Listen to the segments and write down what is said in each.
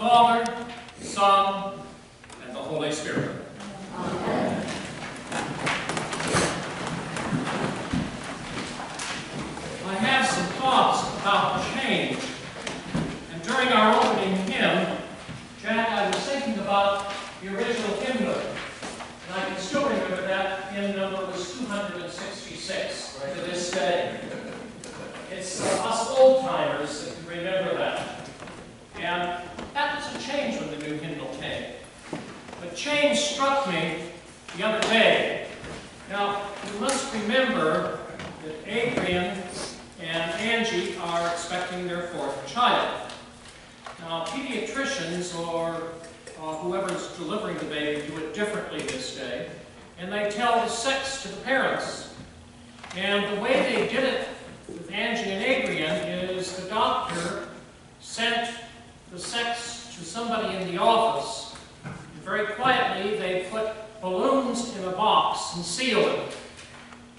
Father, Son, and the Holy Spirit. Amen. I have some thoughts about change. And during our opening hymn, Jack, I was thinking about the original hymn book. And I can still remember that hymn number was 266 to this day. It's us old-timers that can remember that. And that was a change when the new hymnal came. But change struck me the other day. Now, you must remember that Adrian and Angie are expecting their fourth child. Now, pediatricians or whoever's delivering the baby do it differently this day, and they tell the sex to the parents. And the way they did it with Angie and Adrian is the doctor sent the sex to somebody in the office, and very quietly they put balloons in a box and sealed it.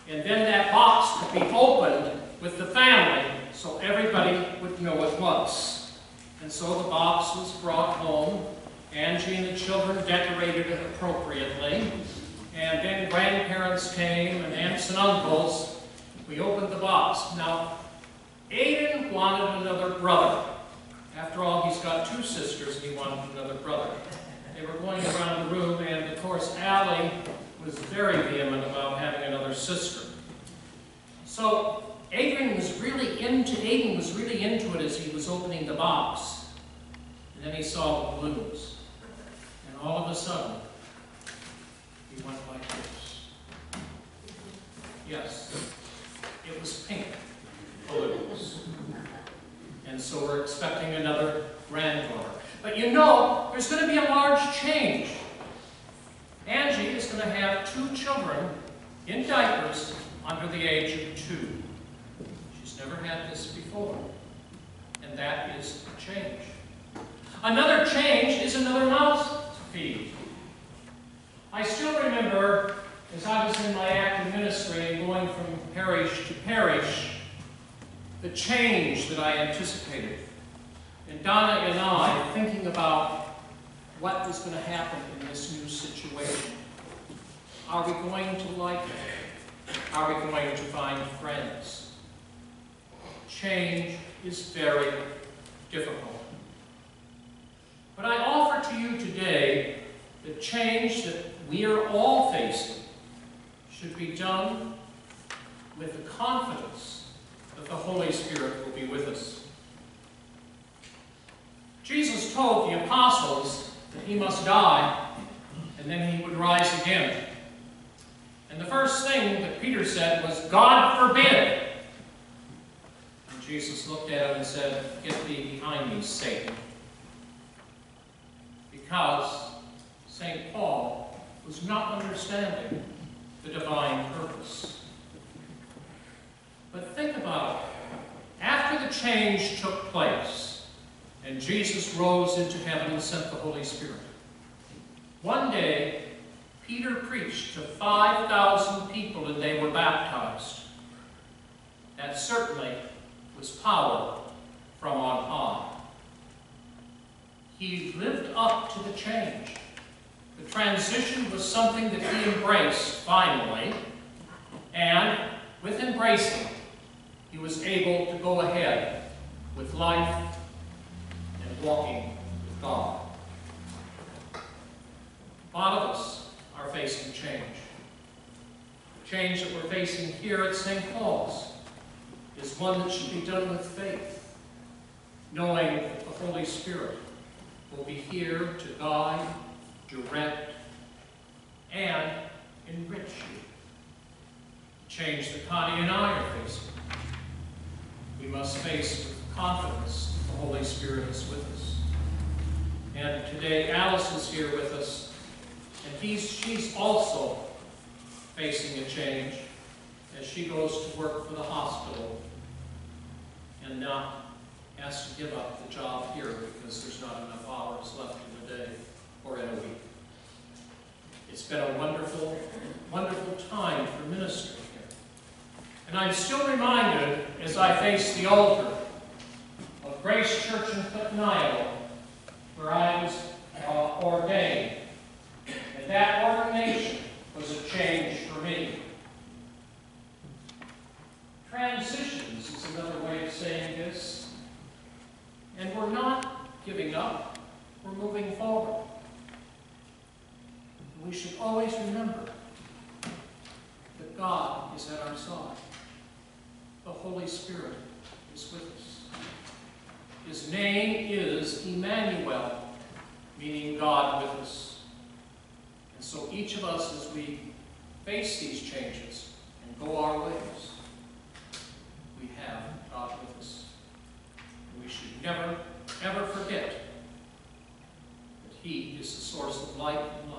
And then that box could be opened with the family so everybody would know it was. And so the box was brought home. Angie and the children decorated it appropriately. And then grandparents came and aunts and uncles. We opened the box. Now, Aiden wanted another brother. After all, he's got two sisters and he wanted another brother. They were going around the room, and of course, Allie was very vehement about having another sister. So Aiden was really into it as he was opening the box. And then he saw the balloons. And all of a sudden, he went like this. Yes, it was pink balloons. And so we're expecting another granddaughter. But you know, there's going to be a large change. Angie is going to have two children in diapers under the age of 2. She's never had this before. And that is a change. Another change is another mouse to feed. I still remember, as I was in my active ministry and going from parish to parish, the change that I anticipated. And Donna and I thinking about what was going to happen in this new situation. Are we going to like it? Are we going to find friends? Change is very difficult. But I offer to you today the change that we are all facing should be done with the confidence that the Holy Spirit will be with us. Jesus told the apostles that he must die and then he would rise again. And the first thing that Peter said was, "God forbid." And Jesus looked at him and said, "Get thee behind me, Satan." Because St. Paul was not understanding the divine purpose. But think about it. After the change took place, and Jesus rose into heaven and sent the Holy Spirit, one day, Peter preached to 5,000 people and they were baptized. That certainly was power from on high. He lived up to the change. The transition was something that he embraced finally, and with embracing, he was able to go ahead with life and walking with God. A lot of us are facing change. The change that we're facing here at St. Paul's is one that should be done with faith, knowing that the Holy Spirit will be here to guide, direct, and enrich you. Change that Connie and I are facing. We must face with confidence that the Holy Spirit is with us. And today Alice is here with us, and she's also facing a change as she goes to work for the hospital and now has to give up the job here because there's not enough hours left in the day or in a week. It's been a wonderful, wonderful time for ministry here. And I'm still reminded, as I face the altar, of Grace Church in Clifton, Iowa, where I ordained. And that ordination was a change for me. Transitions is another way of saying this. And we're not giving up, we're moving forward. We should always remember that God is at our side. The Holy Spirit is with us. His name is Emmanuel, meaning God with us. And so each of us, as we face these changes and go our ways, we have God with us. And we should never, ever forget that He is the source of light and life.